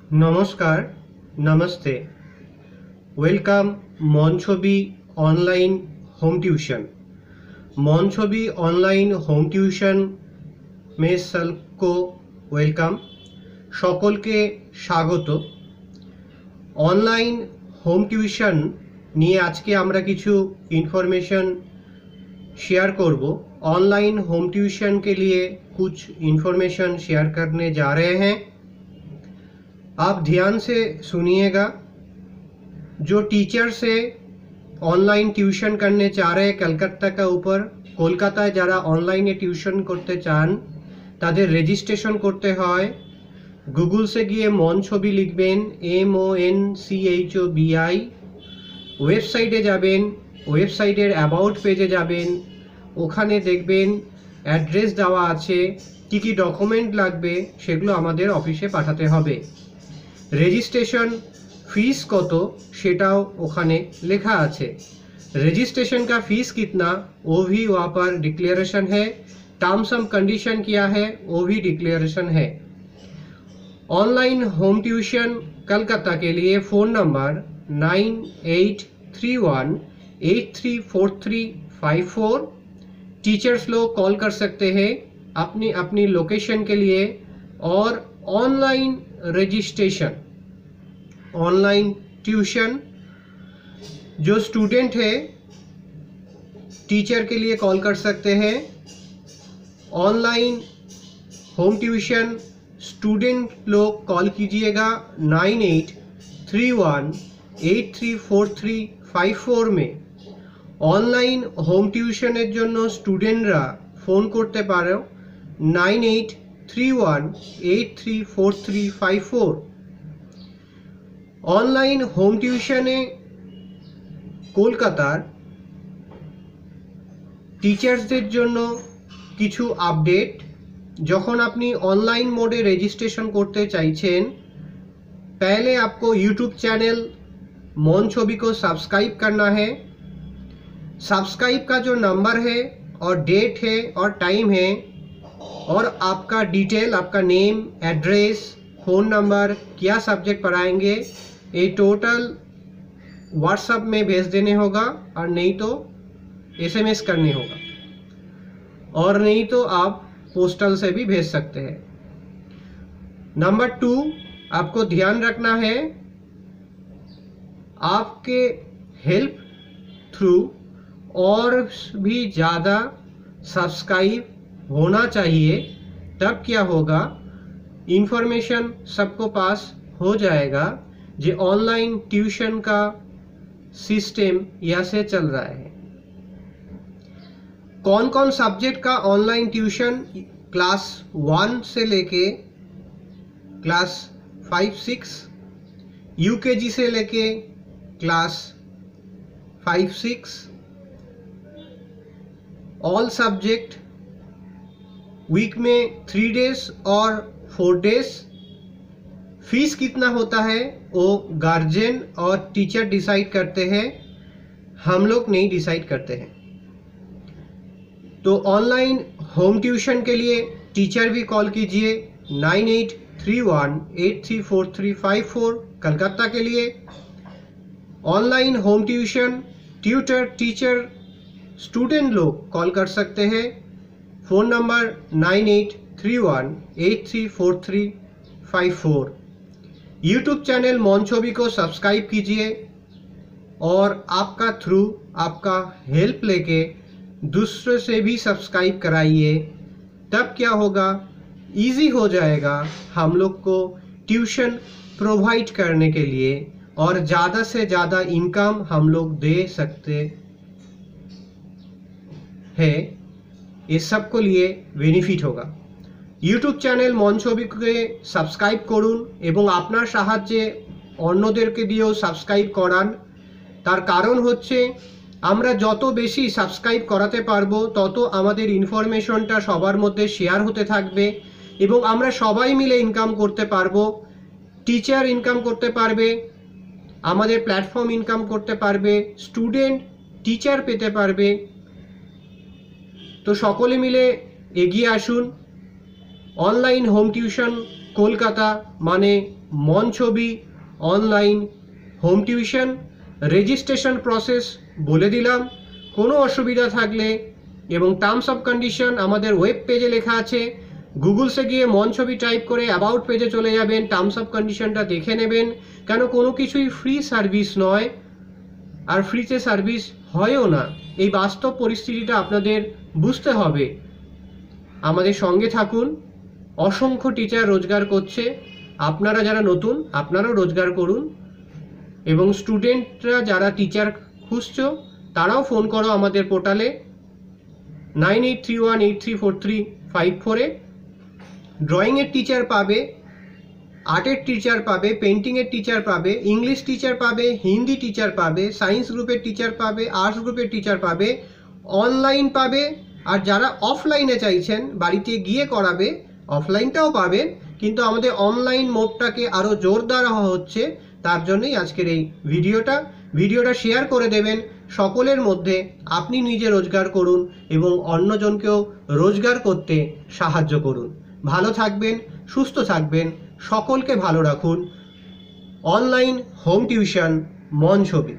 नमस्कार, नमस्ते, वेलकम मन छवि ऑनलाइन होम ट्यूशन। मन छवि ऑनलाइन होम ट्यूशन में सबको वेलकम, সকলকে স্বাগত। অনলাइन হোম টিউশন নিয়ে আজকে আমরা কিছু ইনফরমেशन शेयर करब। ऑनलाइन होम ट्यूशन के लिए कुछ इन्फॉर्मेशन शेयर करने जा रहे हैं, आप ध्यान से सुनिएगा। जो टीचर से ऑनलाइन ट्यूशन करने चाह रहे हैं कलकत्ता का ऊपर, कोलकाता যারা অনলাইনে টিউশন করতে চান তাদের রেজিস্ট্রেশন করতে হয়। গুগল से গিয়ে মন ছবি লিখবেন, MONCHOBI, ওয়েবসাইটে যাবেন, ওয়েবসাইটের অ্যাবাউট পেজে যাবেন, ওখানে দেখবেন অ্যাড্রেস দেওয়া আছে, কী কী ডকুমেন্ট লাগবে সেগুলো আমাদের অফিসে পাঠাতে হবে। রেজিস্ট্রেশন फीस কত সেটাও ওখানে লেখা আছে। रजिस्ट्रेशन का फीस कितना वो भी वहाँ पर डिक्लेरेशन है, टर्म्स एंड कंडीशन क्या है वो भी डिक्लेरेशन है। ऑनलाइन होम ट्यूशन कलकत्ता के लिए फ़ोन नंबर 9831834354 टीचर्स लोग कॉल कर सकते हैं अपनी अपनी लोकेशन के लिए। और ऑनलाइन रजिस्ट्रेशन, ऑनलाइन ट्यूशन जो स्टूडेंट है टीचर के लिए कॉल कर सकते हैं। ऑनलाइन होम ट्यूशन स्टूडेंट लोग कॉल कीजिएगा 9831834354 में। ऑनलाइन होम টিউশনের জন্য স্টুডেন্টরা ফোন করতে পারো 9831834354। অনলাइन হোম টিউশনে কলকাতার টিচার্সদের জন্য কিছু আপডেট। যখন আপনি ऑनलाइन मोडे रजिस्ट्रेशन करते चाइছেন, पहले आपको यूट्यूब चैनल मन छवि को सब्सक्राइब करना है। सब्सक्राइब का जो नंबर है और डेट है और टाइम है और आपका डिटेल, आपका नेम, एड्रेस, फ़ोन नंबर, क्या सब्जेक्ट पढ़ाएंगे, ये टोटल व्हाट्सएप में भेज देने होगा और नहीं तो SMS करनी होगा, और नहीं तो आप पोस्टल से भी भेज सकते हैं। नंबर 2, आपको ध्यान रखना है आपके हेल्प थ्रू और भी ज़्यादा सब्सक्राइब होना चाहिए, तब क्या होगा, इन्फॉर्मेशन सबको पास हो जाएगा जो ऑनलाइन ट्यूशन का सिस्टम यहाँ से चल रहा है। कौन कौन सब्जेक्ट का ऑनलाइन ट्यूशन क्लास 1 से लेके क्लास 5-6, UKG से लेके क्लास 5-6, ऑल सब्जेक्ट वीक में 3 डेज और 4 डेज। फीस कितना होता है वो गार्जियन और टीचर डिसाइड करते हैं, हम लोग नहीं डिसाइड करते हैं। तो ऑनलाइन होम ट्यूशन के लिए टीचर भी कॉल कीजिए 9831834354 कलकत्ता के लिए। Online home tuition tutor, teacher, student लोग कॉल कर सकते हैं। Phone number 9831834354। यूट्यूब चैनल मन छवि को सब्सक्राइब कीजिए और आपका थ्रू, आपका हेल्प लेके दूसरों से भी सब्सक्राइब कराइए, तब क्या होगा, इजी हो जाएगा हम लोग को ट्यूशन प्रोवाइड करने के लिए और ज़्यादा से ज़्यादा इनकम हम लोग दे सकते हैं। ये सबको लिए बेनिफिट होगा। यूट्यूब चैनल मन छवि के सबसक्राइब করুন এবং আপনার সাহায্যে অন্যদেরকে দিয়েও সাবস্ক্রাইব করান। তার কারণ হচ্ছে আমরা যত বেশি সাবস্ক্রাইব করাতে পারবো তত আমাদের ইনফরমেশনটা সবার মধ্যে শেয়ার হতে থাকবে এবং আমরা সবাই মিলে ইনকাম করতে পারবো। টিচার ইনকাম করতে পারবে, আমাদের প্ল্যাটফর্ম ইনকাম করতে পারবে, স্টুডেন্ট টিচার পেতে পারবে। তো সকলে মিলে এগিয়ে আসুন। ऑनलाइन होम ट्यूशन कोलकाता माने মন ছবি online home tuition registration process বলে দিলাম। কোনো অসুবিধা থাকলে এবং টার্মস অফ কন্ডিশন আমাদের ওয়েব পেজে লেখা আছে, গুগলসে গিয়ে মন ছবি টাইপ করে অ্যাবাউট পেজে চলে যাবেন, টার্মস অফ কন্ডিশনটা দেখে নেবেন। কেন কোনো কিছুই ফ্রি সার্ভিস নয়, আর ফ্রিতে সার্ভিস হয়ও না। এই বাস্তব পরিস্থিতিটা আপনাদের বুঝতে হবে। আমাদের সঙ্গে থাকুন, অসংখ্য টিচার রোজগার করছে, আপনারা যারা নতুন আপনারাও রোজগার করুন, এবং স্টুডেন্টরা যারা টিচার খুঁজছো তারাও ফোন করো আমাদের পোর্টালে 9831834354-এ। ড্রয়িংয়ের টিচার পাবে, আর্টের টিচার পাবে, পেন্টিংয়ের টিচার পাবে, ইংলিশ টিচার পাবে, হিন্দি টিচার পাবে, সায়েন্স গ্রুপের টিচার পাবে, আর্টস গ্রুপের টিচার পাবে, অনলাইন পাবে। আর যারা অফলাইনে চাইছেন বাড়িতে গিয়ে করাবে, অফলাইনটাও পাবেন, কিন্তু আমাদের অনলাইন মোডটাকে আরও জোরদার হওয়া হচ্ছে। তার জন্যই আজকের এই ভিডিওটা শেয়ার করে দেবেন সকলের মধ্যে। আপনি নিজে রোজগার করুন এবং অন্যজনকেও রোজগার করতে সাহায্য করুন। ভালো থাকবেন, সুস্থ থাকবেন, সকলকে ভালো রাখুন। অনলাইন হোম টিউশন মন ছবি।